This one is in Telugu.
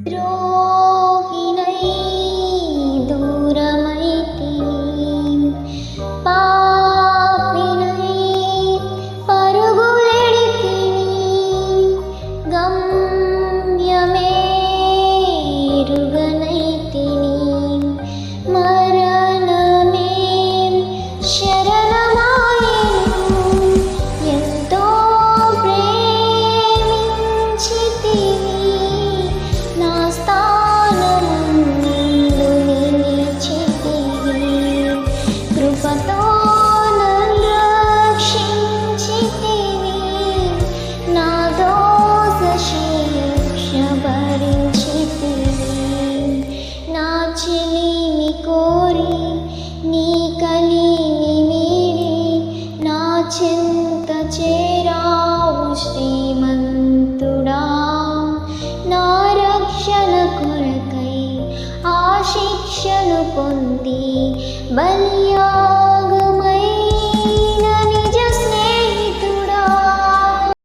ద్రోహినై దూరమైతిని, పాపినై పరుగులెడితిని, గమ్యమే ఎరుగనైతిని, మరణమే శరణమాయెను, ఎంతో ప్రేమించితివి, నా స్థానమందు నిలిచితివి, కృపతో నన్ను రక్షించితివి, నా దోష శిక్ష భరించితివి, నా చెలిమి కోరి నీ కలిమి మీడి, నా చెంత చేరావు శ్రీమంతుడా, నా రక్షణ కొరకై ఆ శిక్షను పొంది బలియా